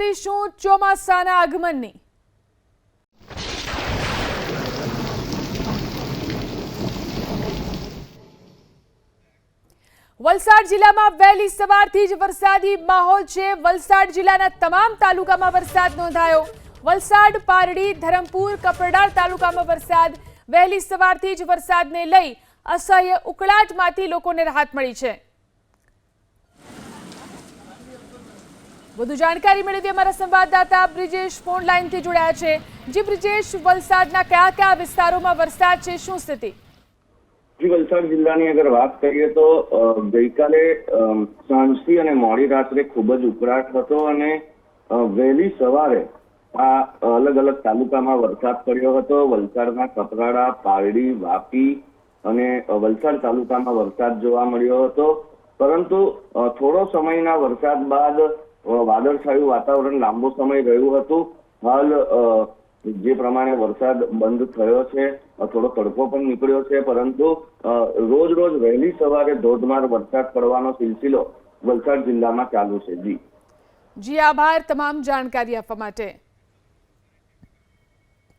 કરીશું ચોમાસાના આગમનની। વલસાડ જિલ્લામાં વહેલી સવારથી જ વરસાદી માહોલ છે। વલસાડ જિલ્લાના તમામ તાલુકામાં વરસાદ નોંધાયો। વલસાડ, પારડી, ધરમપુર, કપરાડા તાલુકામાં વરસાદ। વહેલી સવારથી જ વરસાદને લઈ અસહ્ય ઉકળાટમાંથી લોકોને રાહત મળી છે। વધુ જાણકારી મેળવી અમારા સંવાદદાતા બ્રિજેશ ફોન લાઈનથી જોડાયા છે। જી બ્રિજેશ, વલસાડના કયા કયા વિસ્તારોમાં વરસાદ છે, શું સ્થિતિ? જી, વલસાડ જિલ્લાની અગર વાત કરીએ તો ગઈકાલે સાંજથી અને મોડી રાત્રે ખૂબ જ ઉકળાટ હતો અને વહેલી સવારે આ અલગ અલગ તાલુકામાં વરસાદ પડ્યો હતો। વલસાડના કપરાડા, પારડી, વાપી અને વલસાડ તાલુકામાં વરસાદ જોવા મળ્યો હતો, પરંતુ થોડો સમયના વરસાદ બાદ વાદળછાયું વાતાવરણ લાંબો સમય રહ્યું હતું। હાલ જે પ્રમાણે વરસાદ બંધ થયો છે, થોડો તડકો પણ નીકળ્યો છે, પરંતુ રોજ રોજ વહેલી સવારે ધોધમાર વરસાદ પડવાનો સિલસિલો વલસાડ જિલ્લામાં ચાલુ છે। જી, આભાર તમામ જાણકારી આપવા માટે।